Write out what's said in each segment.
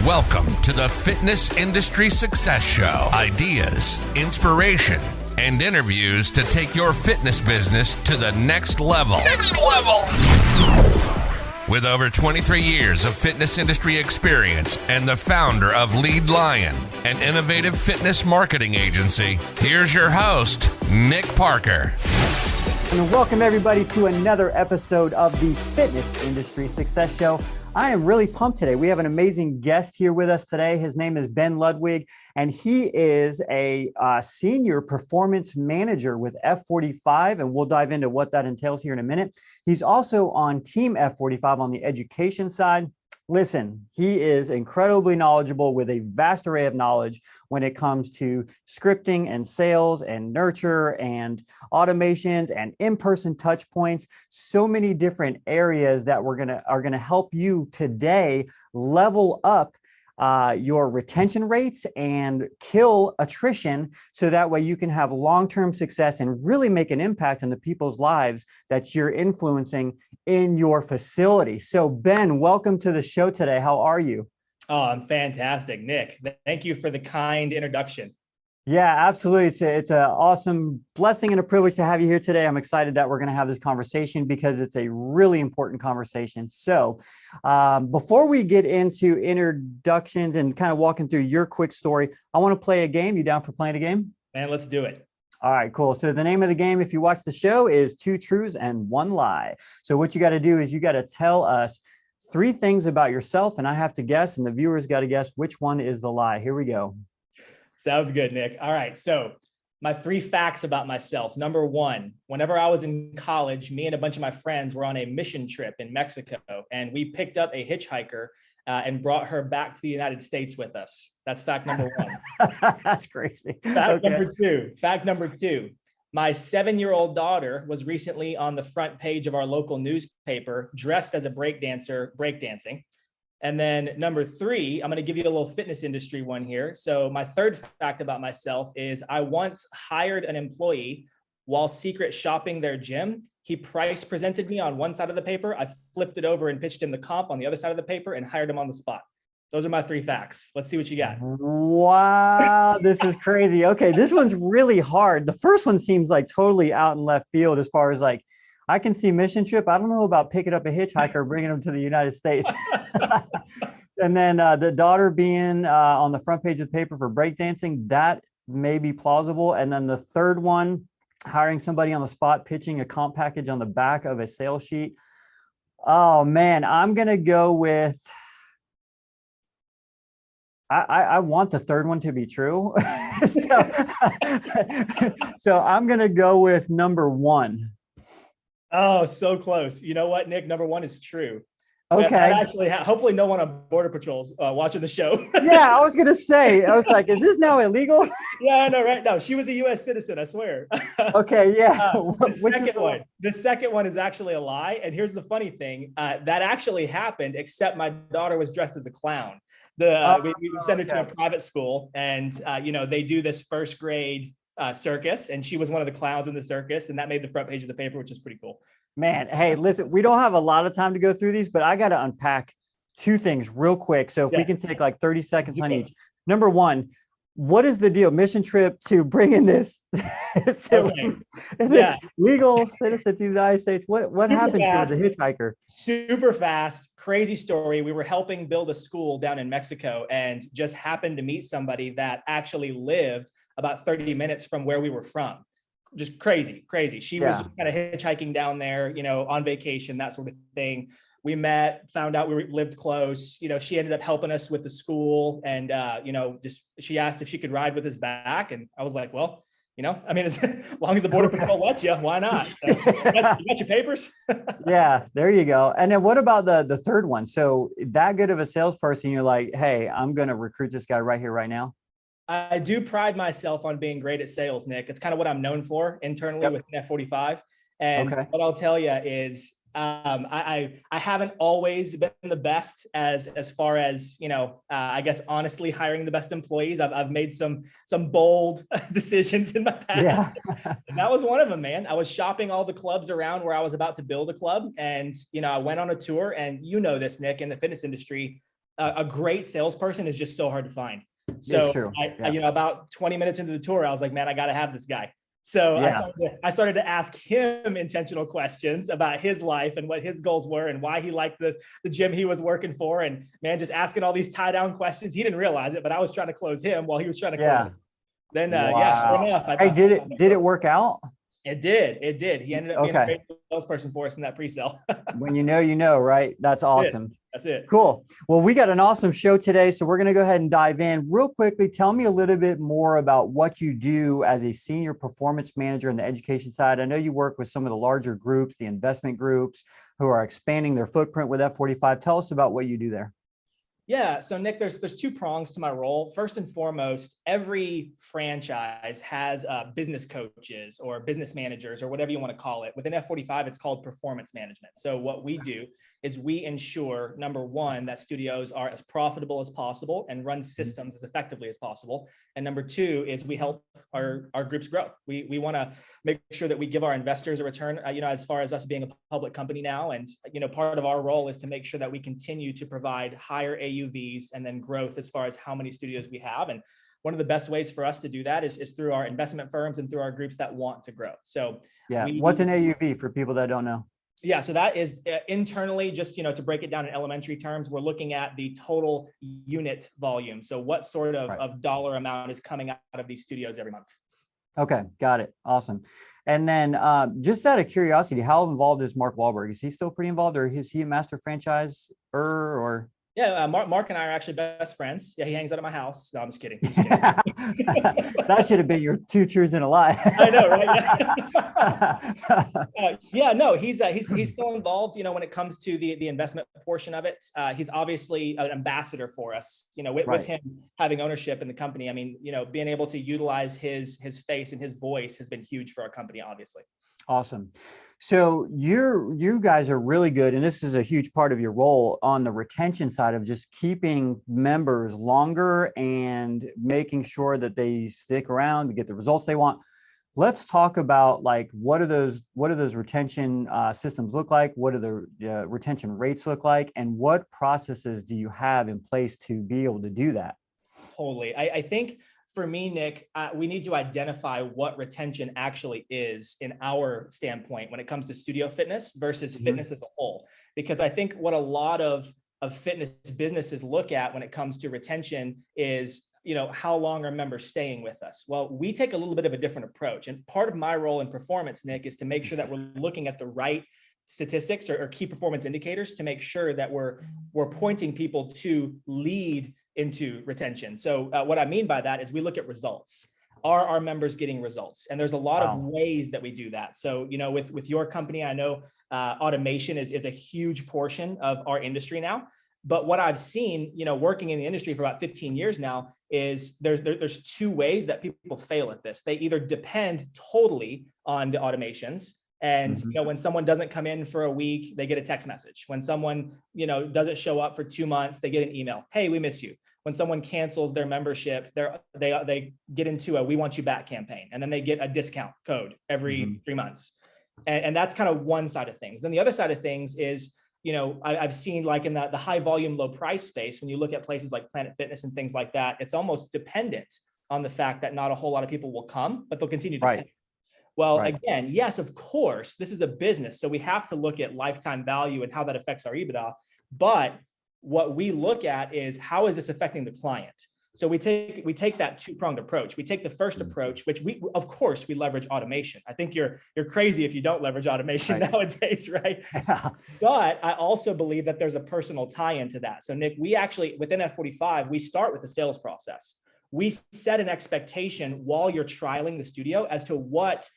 Welcome to the Fitness Industry Success Show. Ideas, inspiration, and interviews to take your fitness business to the next level. With over 23 years of fitness industry experience and the founder of LEADLION, an innovative fitness marketing agency, here's your host, Nick Parker. And welcome everybody to another episode of the Fitness Industry Success Show. I am really pumped today. We have an amazing guest here with us today. His name is Ben Ludwig, and he is a senior performance manager with F45, and we'll dive into what that entails here in a minute. He's also on Team F45 on the education side. Listen, he is incredibly knowledgeable with a vast array of knowledge when it comes to scripting and sales and nurture and automations and in-person touch points. So many different areas that are gonna help you today level up your retention rates and kill attrition, so that way you can have long-term success and really make an impact on the people's lives that you're influencing in your facility. So Ben, welcome to the show today. How are you? Oh, I'm fantastic, Nick. Thank you for the kind introduction. Yeah, absolutely. It's an awesome blessing and a privilege to have you here today. I'm excited that we're going to have this conversation because it's a really important conversation. So before we get into introductions and kind of walking through your quick story, I want to play a game. You down for playing a game? Man, let's do it. All right, cool. So the name of the game, if you watch the show, is 2 truths and 1 lie. So what you got to do is you got to tell us 3 things about yourself, and I have to guess, and the viewers got to guess which one is the lie. Here we go. Sounds good, Nick. All right. So my 3 facts about myself. Number 1, whenever I was in college, me and a bunch of my friends were on a mission trip in Mexico, and we picked up a hitchhiker and brought her back to the United States with us. That's fact number 1. That's crazy. Fact number two, my 7-year-old daughter was recently on the front page of our local newspaper dressed as a breakdancer, breakdancing. And then number 3, I'm going to give you a little fitness industry one here. So my 3rd fact about myself is I once hired an employee while secret shopping their gym. He price presented me on one side of the paper. I flipped it over and pitched him the comp on the other side of the paper and hired him on the spot. Those are my 3 facts. Let's see what you got. Wow, this is crazy. Okay, this one's really hard. The first one seems like totally out in left field as far as like, I can see mission trip. I don't know about picking up a hitchhiker, bringing him to the United States. And then the daughter being on the front page of the paper for breakdancing, that may be plausible. And then the 3rd one, hiring somebody on the spot, pitching a comp package on the back of a sales sheet. Oh man, I'm going to go with, I want the 3rd one to be true. So I'm going to go with number 1. Oh, so close. You know what, Nick? Number 1 is true. Okay. Actually, hopefully no one on Border Patrol's watching the show. Yeah, I was going to say, I was like, is this now illegal? Yeah, I know, right? No, she was a U.S. citizen, I swear. Okay, yeah. The second one is actually a lie. And here's the funny thing. That actually happened, except my daughter was dressed as a clown. We sent her to a private school, and, they do this 1st grade circus, and she was one of the clowns in the circus, and that made the front page of the paper, which is pretty cool. Man, hey, listen, we don't have a lot of time to go through these, but I got to unpack 2 things real quick. So if we can take like 30 seconds on each. Number 1, what is the deal? Mission trip to bring in this, legal citizen to the United States? What happened to the hitchhiker? Super fast, crazy story. We were helping build a school down in Mexico and just happened to meet somebody that actually lived about 30 minutes from where we were from. Just crazy. She was just kind of hitchhiking down there, on vacation, that sort of thing. We met, found out we lived close. She ended up helping us with the school, and she asked if she could ride with us back, and I was like, well, as long as the Border Patrol lets you, why not? So, you got your papers? Yeah, there you go. And then what about the 3rd one? So that good of a salesperson, you're like, hey, I'm going to recruit this guy right here, right now. I do pride myself on being great at sales, Nick. It's kind of what I'm known for internally with F45. And what I'll tell you is I haven't always been the best as far as, I guess, honestly hiring the best employees. I've made some bold decisions in my past. Yeah. And that was one of them, man. I was shopping all the clubs around where I was about to build a club. And, I went on a tour, and this, Nick, in the fitness industry, a great salesperson is just so hard to find. It's So true. I, Yeah. you know, about 20 minutes into the tour, I was like, man, I got to have this guy. So Yeah. I started to ask him intentional questions about his life and what his goals were and why he liked the gym he was working for. And man, just asking all these tie down questions. He didn't realize it, but I was trying to close him while he was trying to close me. Then, yeah, sure Wow. enough. Hey, did it work out? It did. It did. He ended up being a Okay. great salesperson for us in that pre-sale. When you know, right? That's awesome. That's it. Cool. Well, we got an awesome show today, so we're going to go ahead and dive in real quickly. Tell me a little bit more about what you do as a senior performance manager on the education side. I know you work with some of the larger groups, the investment groups who are expanding their footprint with F45. Tell us about what you do there. Yeah. So Nick, there's two prongs to my role. First and foremost, every franchise has business coaches or business managers or whatever you want to call it. Within F45, it's called performance management. So what we do is we ensure, number one, that studios are as profitable as possible and run systems as effectively as possible. And number two is we help our groups grow. We want to make sure that we give our investors a return, as far as us being a public company now. And, part of our role is to make sure that we continue to provide higher AUVs and then growth as far as how many studios we have. And one of the best ways for us to do that is through our investment firms and through our groups that want to grow. So yeah, what's an AUV for people that don't know? Yeah, so that is internally, just to break it down in elementary terms, we're looking at the total unit volume. So what sort of dollar amount is coming out of these studios every month? Okay, got it. Awesome. And then just out of curiosity, how involved is Mark Wahlberg? Is he still pretty involved, or is he a master franchisor or? Yeah, Mark and I are actually best friends. Yeah, he hangs out at my house. No, I'm just kidding. That should have been your two truths and a lie. I know, right? He's still involved. When it comes to the investment portion of it, he's obviously an ambassador for us. With him having ownership in the company. I mean, being able to utilize his face and his voice has been huge for our company, obviously. Awesome. So you guys are really good, and this is a huge part of your role on the retention side of just keeping members longer and making sure that they stick around to get the results they want. Let's talk about what do those retention systems look like? What do the retention rates look like? And what processes do you have in place to be able to do that? Totally. I think for me, Nick, we need to identify what retention actually is in our standpoint when it comes to studio fitness versus fitness as a whole. Because I think what a lot of fitness businesses look at when it comes to retention is, how long are members staying with us? Well, we take a little bit of a different approach. And part of my role in performance, Nick, is to make sure that we're looking at the right statistics or key performance indicators to make sure that we're pointing people to lead into retention. So what I mean by that is we look at results. Are our members getting results? And there's a lot of ways that we do that. So, with your company, I know automation is a huge portion of our industry now. But what I've seen, working in the industry for about 15 years now, is there's two ways that people fail at this. They either depend totally on the automations. And, when someone doesn't come in for a week, they get a text message. When someone, doesn't show up for 2 months, they get an email. Hey, we miss you. When someone cancels their membership, they get into a "we want you back" campaign, and then they get a discount code every 3 months. And that's kind of one side of things. Then the other side of things is, I've seen in the high volume, low price space, when you look at places like Planet Fitness and things like that, it's almost dependent on the fact that not a whole lot of people will come, but they'll continue to pay. Well, again, yes, of course, this is a business. So we have to look at lifetime value and how that affects our EBITDA. But what we look at is, how is this affecting the client? So we take that two-pronged approach. We take the first approach, which we leverage automation. I think you're crazy if you don't leverage automation nowadays, right? Yeah. But I also believe that there's a personal tie into that. So Nick, we actually, within F45, we start with the sales process. We set an expectation while you're trialing the studio as to what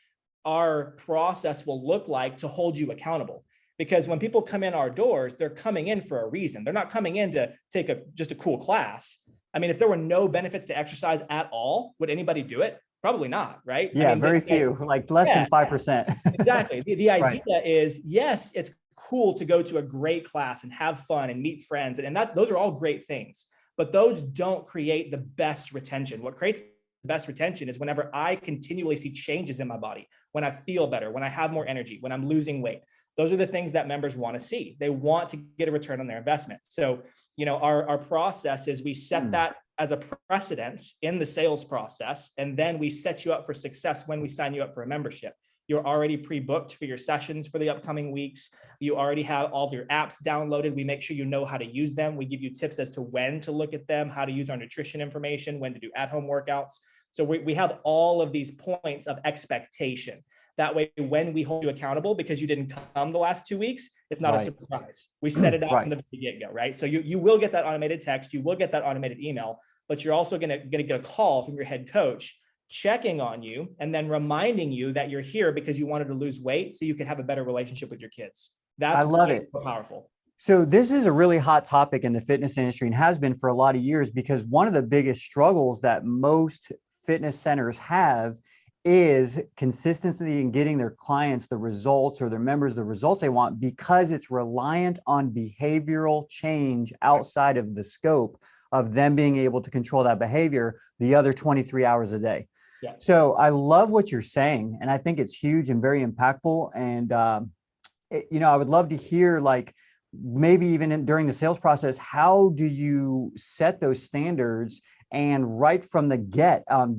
our process will look like to hold you accountable. Because when people come in our doors, they're coming in for a reason. They're not coming in to take just a cool class. I mean, if there were no benefits to exercise at all, would anybody do it? Probably not, right? Yeah, I mean, very few, less than 5%. Exactly. The idea is, yes, it's cool to go to a great class and have fun and meet friends. And those are all great things, but those don't create the best retention. What creates the best retention is whenever I continually see changes in my body, when I feel better, when I have more energy, when I'm losing weight. those are the things that members want to see. They want to get a return on their investment. So, our process is we set that as a precedence in the sales process, and then we set you up for success when we sign you up for a membership. You're already pre-booked for your sessions for the upcoming weeks. You already have all of your apps downloaded. We make sure you know how to use them. We give you tips as to when to look at them, how to use our nutrition information, when to do at-home workouts. So we have all of these points of expectation. That way, when we hold you accountable because you didn't come the last 2 weeks, it's not a surprise. We set it out from the get-go, right? So you will get that automated text, you will get that automated email, but you're also gonna get a call from your head coach checking on you and then reminding you that you're here because you wanted to lose weight so you can have a better relationship with your kids. That's I love it. Powerful. So this is a really hot topic in the fitness industry and has been for a lot of years, because one of the biggest struggles that most fitness centers have is consistency in getting their clients the results, or their members the results they want, because it's reliant on behavioral change outside of the scope of them being able to control that behavior the other 23 hours a day. Yeah. So I love what you're saying, and I think it's huge and very impactful. And I would love to hear, like, maybe even during the sales process, how do you set those standards? And right from the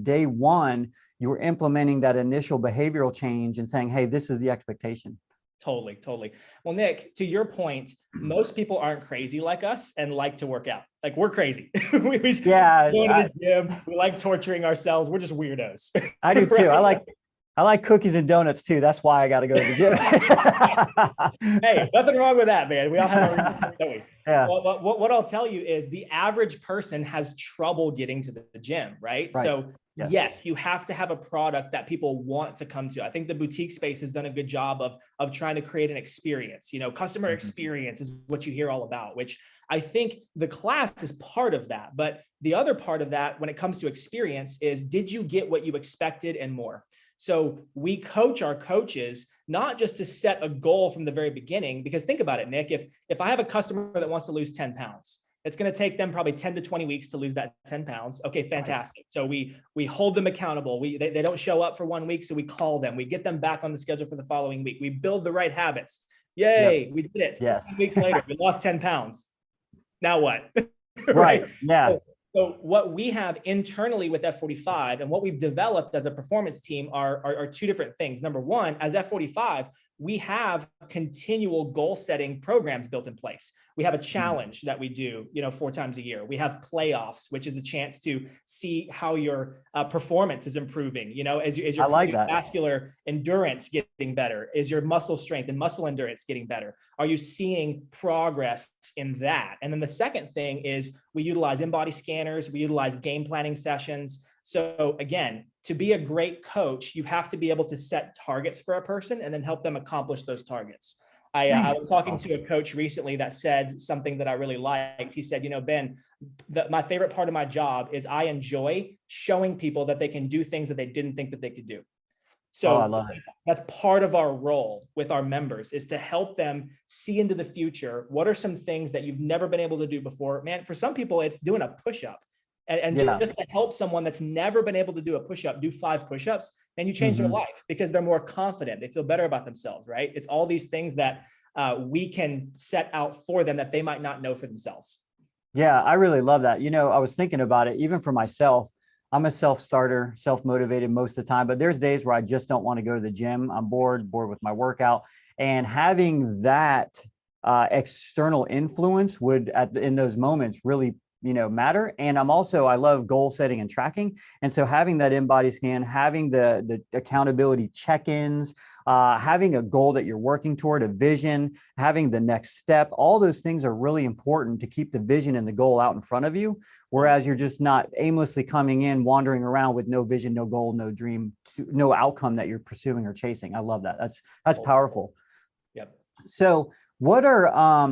day one, you're implementing that initial behavioral change and saying, hey, this is the expectation. Totally. Well, Nick, to your point, most people aren't crazy like us and like to work out. Like, we're crazy. we go to the gym. We like torturing ourselves. We're just weirdos. I do too. Right? I like cookies and donuts too. That's why I got to go to the gym. Hey, nothing wrong with that, man. We all have our reasons, don't we? Yeah. Well, what I'll tell you is the average person has trouble getting to the gym, right? So yes, you have to have a product that people want to come to. I think the boutique space has done a good job of trying to create an experience. Customer experience is what you hear all about, which I think the class is part of that. But the other part of that, when it comes to experience, is did you get what you expected and more? So we coach our coaches not just to set a goal from the very beginning, because think about it, Nick, if I have a customer that wants to lose 10 pounds, it's going to take them probably 10 to 20 weeks to lose that 10 pounds. Okay, fantastic. So we hold them accountable. They don't show up for 1 week, so we call them. We get them back on the schedule for the following week. We build the right habits. Yay, we did it. Yes. 1 week later, we lost 10 pounds. Now what? Right. Yeah. So what we have internally with F45 and what we've developed as a performance team are two different things. Number one, as F45, we have continual goal setting programs built in place. We have a challenge that we do, 4 times a year. We have playoffs, which is a chance to see how your performance is improving. As your cardiovascular endurance getting better, is your muscle strength and muscle endurance getting better? Are you seeing progress in that? And then the second thing is we utilize in-body scanners. We utilize game planning sessions. So again, to be a great coach, you have to be able to set targets for a person and then help them accomplish those targets. I was talking to a coach recently that said something that I really liked. He said, Ben, my favorite part of my job is I enjoy showing people that they can do things that they didn't think that they could do. So that's part of our role with our members, is to help them see into the future. What are some things that you've never been able to do before? Man, for some people, it's doing a push-up. And just to help someone that's never been able to do a push-up, do 5 push-ups, and you change their life because they're more confident. They feel better about themselves, right? It's all these things that we can set out for them that they might not know for themselves. Yeah, I really love that. I was thinking about it, even for myself. I'm a self-starter, self-motivated most of the time, but there's days where I just don't want to go to the gym. I'm bored with my workout, and having that external influence would in those moments really matter. And I love goal setting and tracking. And so having that in-body scan, having the accountability check-ins, having a goal that you're working toward, a vision, having the next step, all those things are really important to keep the vision and the goal out in front of you. Whereas you're just not aimlessly coming in, wandering around with no vision, no goal, no dream, no outcome that you're pursuing or chasing. I love that. That's powerful. Yep. So what are,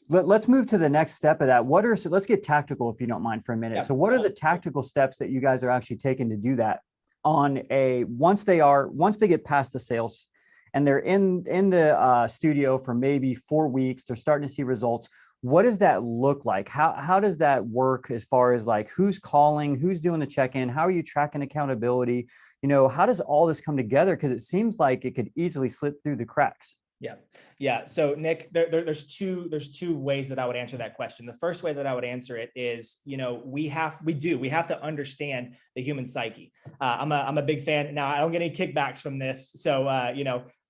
let's move to the next step of that. Let's get tactical, if you don't mind, for a minute. Yeah. So what are the tactical steps that you guys are actually taking to do that once they get past the sales and they're in the studio for maybe 4 weeks, they're starting to see results. What does that look like? How does that work as far as like who's calling, who's doing the check-in? How are you tracking accountability? How does all this come together? Because it seems like it could easily slip through the cracks. Yeah. Yeah. So Nick, there's two ways that I would answer that question. The first way that I would answer it is, we have to understand the human psyche. I'm a big fan. Now I don't get any kickbacks from this. So,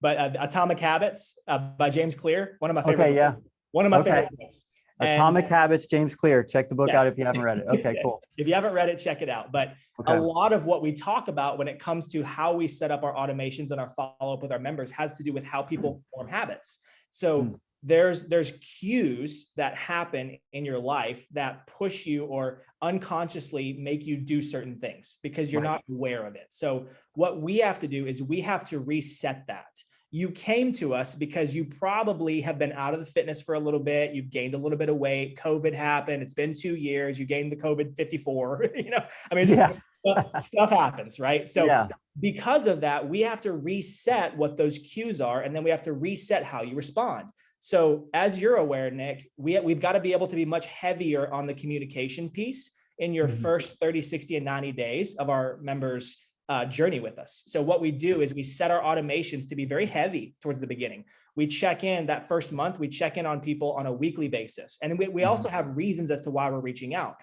but Atomic Habits by James Clear, one of my favorite, one of my favorite books. Atomic Habits, James Clear. Check the book out if you haven't read it. Okay, cool. If you haven't read it, check it out. But a lot of what we talk about when it comes to how we set up our automations and our follow-up with our members has to do with how people form habits. So there's cues that happen in your life that push you or unconsciously make you do certain things because you're not aware of it. So what we have to do is we have to reset that. You came to us because you probably have been out of the fitness for a little bit. You've gained a little bit of weight. COVID happened. It's been 2 years. You gained the COVID 54. Stuff happens, right? So because of that, we have to reset what those cues are, and then we have to reset how you respond. So as you're aware, Nick, we've got to be able to be much heavier on the communication piece in your first 30, 60, and 90 days of our members' journey with us. So what we do is we set our automations to be very heavy towards the beginning. We check in that first month, we check in on people on a weekly basis. And we also have reasons as to why we're reaching out.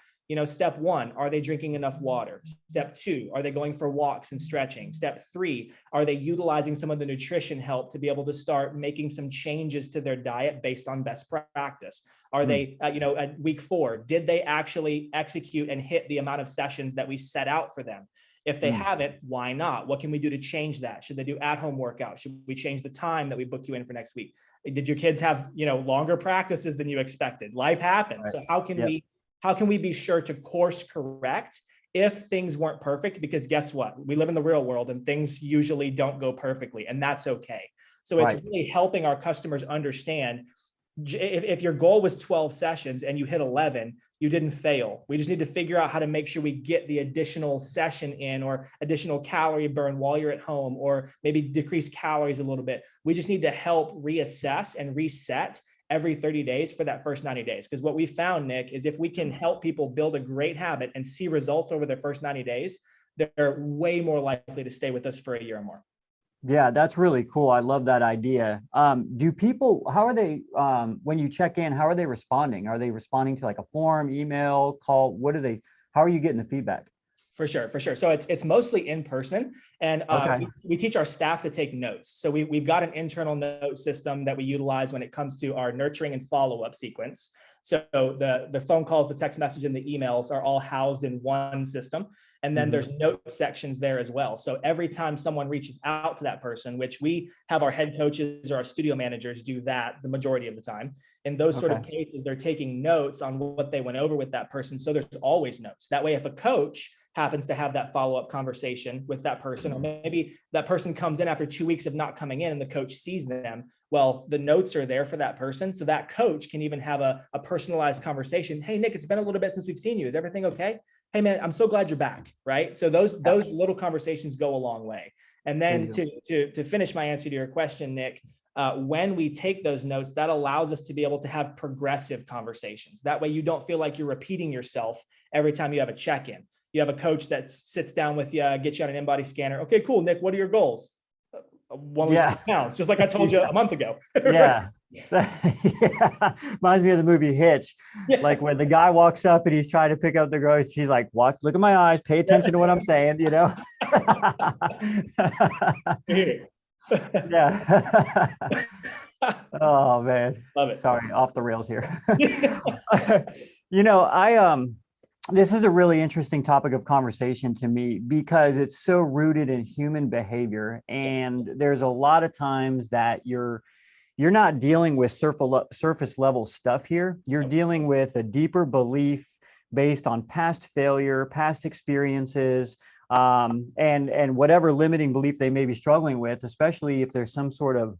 Step 1, are they drinking enough water? Step 2, are they going for walks and stretching? Step 3, are they utilizing some of the nutrition help to be able to start making some changes to their diet based on best practice? Are they, at week 4, did they actually execute and hit the amount of sessions that we set out for them? If they haven't, why not? What can we do to change that? Should they do at-home workouts? Should we change the time that we book you in for next week? Did your kids have, longer practices than you expected? Life happens. So how can we be sure to course correct if things weren't perfect? Because guess what? We live in the real world and things usually don't go perfectly, and that's okay. So it's really helping our customers understand if your goal was 12 sessions and you hit 11, you didn't fail. We just need to figure out how to make sure we get the additional session in or additional calorie burn while you're at home, or maybe decrease calories a little bit. We just need to help reassess and reset every 30 days for that first 90 days. Because what we found, Nick, is if we can help people build a great habit and see results over their first 90 days, they're way more likely to stay with us for a year or more. Yeah, that's really cool. I love that idea. Do people, how are they, when you check in, how are they responding? Are they responding to like a form, email, call? How are you getting the feedback? For sure. So it's mostly in person, and we teach our staff to take notes. So we've got an internal note system that we utilize when it comes to our nurturing and follow-up sequence. So the phone calls, the text message, and the emails are all housed in one system. And then there's note sections there as well. So every time someone reaches out to that person, which we have our head coaches or our studio managers do that the majority of the time, in those sort of cases, they're taking notes on what they went over with that person. So there's always notes. That way, if a coach happens to have that follow-up conversation with that person, or maybe that person comes in after 2 weeks of not coming in and the coach sees them, well, the notes are there for that person. So that coach can even have a personalized conversation. Hey, Nick, it's been a little bit since we've seen you. Is everything okay? Hey man, I'm so glad you're back, right? So those little conversations go a long way. And then to finish my answer to your question, Nick, when we take those notes, that allows us to be able to have progressive conversations. That way you don't feel like you're repeating yourself every time you have a check-in. You have a coach that sits down with you, gets you on an in-body scanner. Okay, cool, Nick, what are your goals? 1 lose 10 pounds, just like I told you a month ago. Yeah. Reminds me of the movie Hitch. Like when the guy walks up and he's trying to pick up the groceries, she's like, look at my eyes, pay attention to what I'm saying, Yeah. Oh man. Love it. Sorry, off the rails here. This is a really interesting topic of conversation to me because it's so rooted in human behavior. And there's a lot of times that you're not dealing with surface level stuff here. You're dealing with a deeper belief based on past failure, past experiences, and whatever limiting belief they may be struggling with, especially if there's some sort of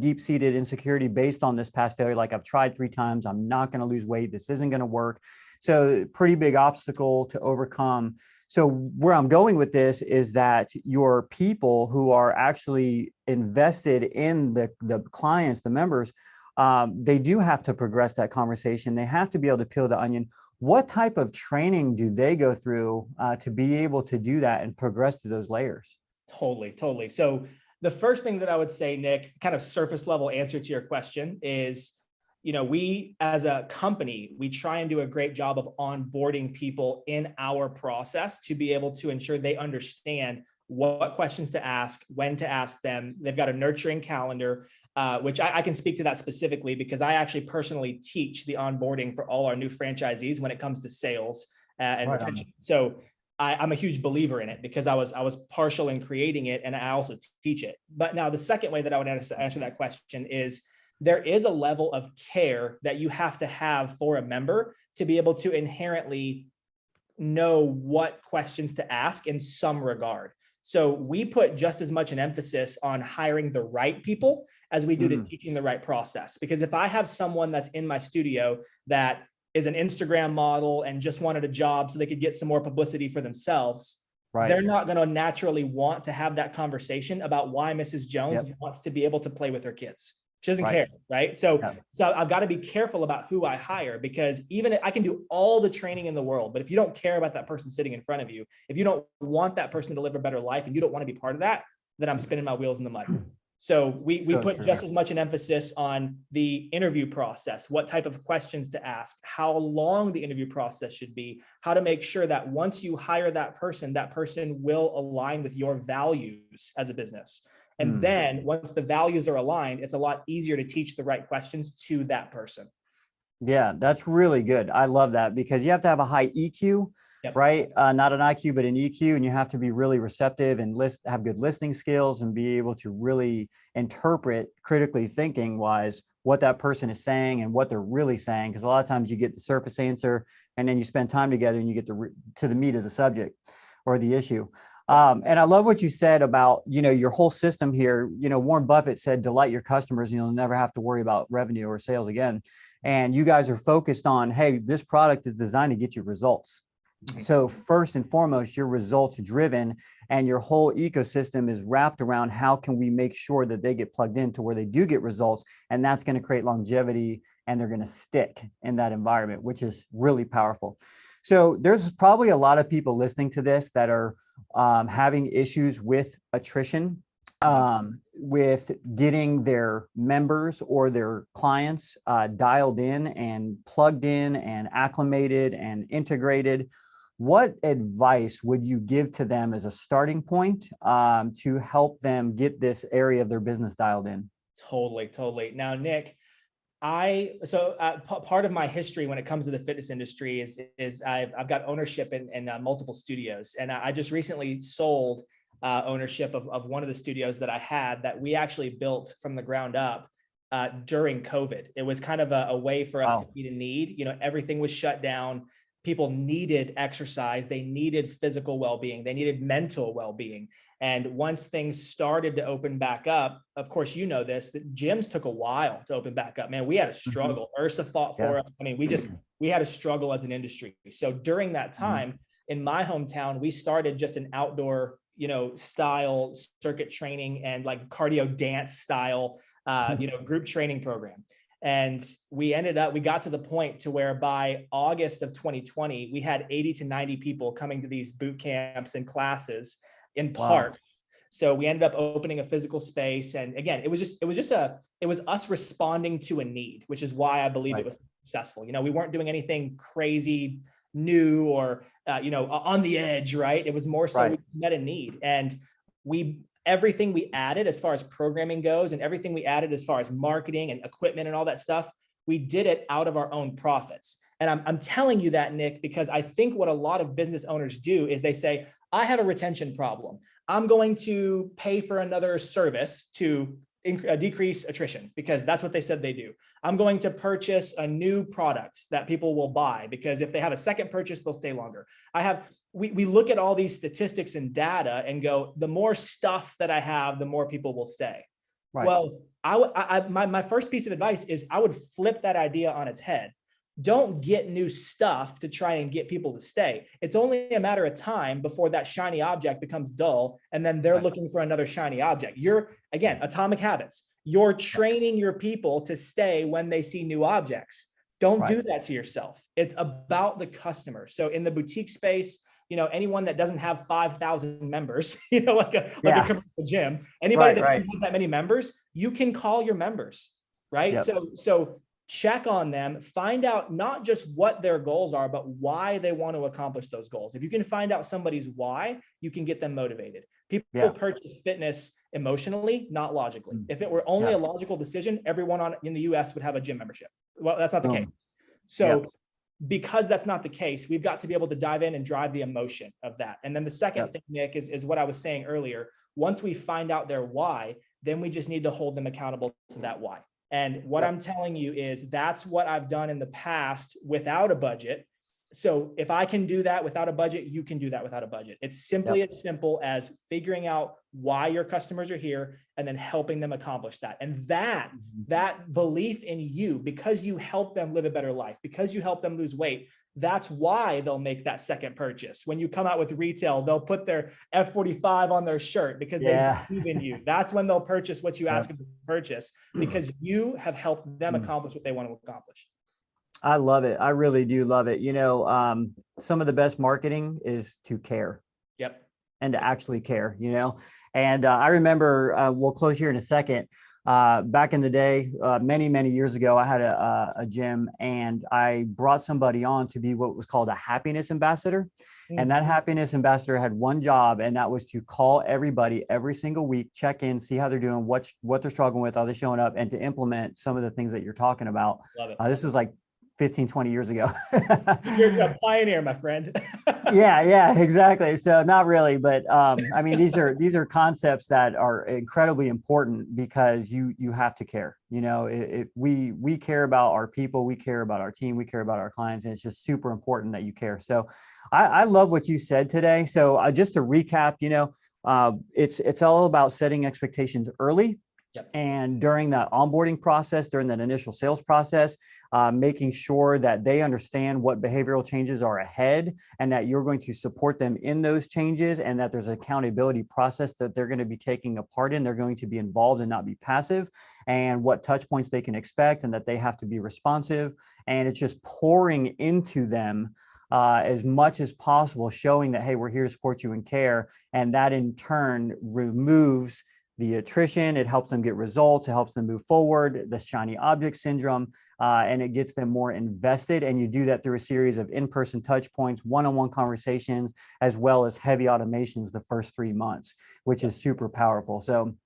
deep-seated insecurity based on this past failure. Like, I've tried 3 times, I'm not going to lose weight, this isn't going to work. So pretty big obstacle to overcome. So where I'm going with this is that your people who are actually invested in the clients, the members, they do have to progress that conversation. They have to be able to peel the onion. What type of training do they go through to be able to do that and progress to those layers? Totally. So The first thing that I would say, Nick, kind of surface level answer to your question is, we as a company, we try and do a great job of onboarding people in our process to be able to ensure they understand what questions to ask, when to ask them. They've got a nurturing calendar, which I can speak to that specifically because I actually personally teach the onboarding for all our new franchisees when it comes to sales and Right retention. So I'm a huge believer in it because I was partial in creating it and I also teach it. But now the second way that I would answer that question is there is a level of care that you have to have for a member to be able to inherently know what questions to ask in some regard. So we put just as much an emphasis on hiring the right people as we do to teaching the right process. Because if I have someone that's in my studio that is an Instagram model and just wanted a job so they could get some more publicity for themselves, they're not going to naturally want to have that conversation about why Mrs. Jones wants to be able to play with her kids. She doesn't care, right? So I've got to be careful about who I hire because even I can do all the training in the world, but if you don't care about that person sitting in front of you, if you don't want that person to live a better life and you don't want to be part of that, then I'm spinning my wheels in the mud. So we put just as much an emphasis on the interview process, what type of questions to ask, how long the interview process should be, how to make sure that once you hire that person will align with your values as a business. And then once the values are aligned, it's a lot easier to teach the right questions to that person. Yeah, that's really good. I love that because you have to have a high EQ, right? Not an IQ, but an EQ, and you have to be really receptive and have good listening skills and be able to really interpret critically thinking wise what that person is saying and what they're really saying. Because a lot of times you get the surface answer and then you spend time together and you get to the meat of the subject or the issue. And I love what you said about, your whole system here. Warren Buffett said, delight your customers and you'll never have to worry about revenue or sales again. And you guys are focused on, hey, this product is designed to get you results. So first and foremost, you're results driven and your whole ecosystem is wrapped around how can we make sure that they get plugged into where they do get results. And that's going to create longevity and they're going to stick in that environment, which is really powerful. So there's probably a lot of people listening to this that are having issues with attrition, with getting their members or their clients dialed in and plugged in and acclimated and integrated. What advice would you give to them as a starting point to help them get this area of their business dialed in? Totally. Now, Nick, part of my history when it comes to the fitness industry is I've got ownership in multiple studios, and I just recently sold ownership of one of the studios that I had that we actually built from the ground up during COVID. It was kind of a way for us to meet a need. Everything was shut down. People needed exercise. They needed physical well-being. They needed mental well-being. And once things started to open back up, of course, this, the gyms took a while to open back up. Man, we had a struggle. Ursa fought for us. I mean, we had a struggle as an industry. So during that time in my hometown, we started just an outdoor, style circuit training and like cardio dance style, group training program. And we got to the point to where by August of 2020, we had 80 to 90 people coming to these boot camps and classes in parks. So we ended up opening a physical space. And again, it was us responding to a need, which is why I believe it was successful. We weren't doing anything crazy new or, on the edge, right? It was more so we met a need, and everything we added as far as programming goes and everything we added as far as marketing and equipment and all that stuff, we did it out of our own profits. And I'm telling you that, Nick, because I think what a lot of business owners do is they say, I have a retention problem. I'm going to pay for another service to decrease attrition because that's what they said they do. I'm going to purchase a new product that people will buy because if they have a second purchase, they'll stay longer. We look at all these statistics and data and go, the more stuff that I have, the more people will stay. Right. Well, my first piece of advice is I would flip that idea on its head. Don't get new stuff to try and get people to stay. It's only a matter of time before that shiny object becomes dull, and then they're looking for another shiny object. Again, atomic habits. You're training your people to stay when they see new objects. Don't do that to yourself. It's about the customer. So in the boutique space, anyone that doesn't have 5,000 members, like a commercial gym, anybody that doesn't have that many members, you can call your members, right? Yep. So check on them, find out not just what their goals are, but why they want to accomplish those goals. If you can find out somebody's why, you can get them motivated. People purchase fitness emotionally, not logically. If it were only a logical decision, everyone in the US would have a gym membership. Well, that's not the case. So because that's not the case, we've got to be able to dive in and drive the emotion of that. And then the second thing, Nick, is what I was saying earlier. Once we find out their why, then we just need to hold them accountable to that why. And what I'm telling you is that's what I've done in the past without a budget. So if I can do that without a budget, you can do that without a budget. It's simply as simple as figuring out why your customers are here and then helping them accomplish that. And that belief in you, because you help them live a better life, because you help them lose weight, that's why they'll make that second purchase. When you come out with retail, they'll put their F45 on their shirt because they believe in you. That's when they'll purchase what you ask them to purchase, because you have helped them accomplish what they want to accomplish. I love it. I really do love it. Some of the best marketing is to care. Yep. And to actually care, And I remember, we'll close here in a second. Back in the day, many, many years ago, I had a gym, and I brought somebody on to be what was called a happiness ambassador. And that happiness ambassador had one job, and that was to call everybody every single week, check in, see how they're doing, what they're struggling with, are they showing up, and to implement some of the things that you're talking about. Love it. This was like 15, 20 years ago. You're a pioneer, my friend. Yeah, exactly. So not really, but these are concepts that are incredibly important, because you have to care. We care about our people, we care about our team, we care about our clients, and it's just super important that you care. So I love what you said today. So just to recap, it's all about setting expectations early. Yep. And during that onboarding process, during that initial sales process, making sure that they understand what behavioral changes are ahead, and that you're going to support them in those changes, and that there's an accountability process that they're going to be taking a part in. They're going to be involved and not be passive, and what touch points they can expect, and that they have to be responsive. And it's just pouring into them as much as possible, showing that, hey, we're here to support you and care. And that in turn removes the attrition. It helps them get results. It helps them move forward, the shiny object syndrome, and it gets them more invested. And you do that through a series of in-person touch points, one-on-one conversations, as well as heavy automations the first 3 months, which is super powerful. So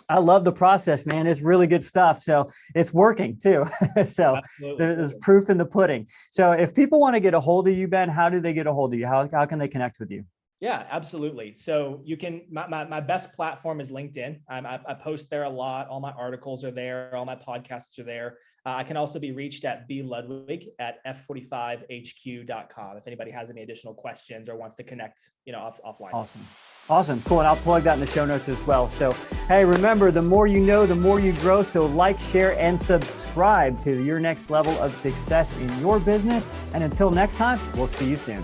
I love the process, man. It's really good stuff. So it's working too. So there's proof in the pudding. So if people want to get a hold of you, Ben, how do they get a hold of you? How can they connect with you? Yeah, absolutely. So you can, my best platform is LinkedIn. I post there a lot. All my articles are there. All my podcasts are there. I can also be reached at bludwig at f45hq.com if anybody has any additional questions or wants to connect, offline. Awesome. Cool. And I'll plug that in the show notes as well. So, hey, remember, the more you know, the more you grow. So like, share, and subscribe to your next level of success in your business. And until next time, we'll see you soon.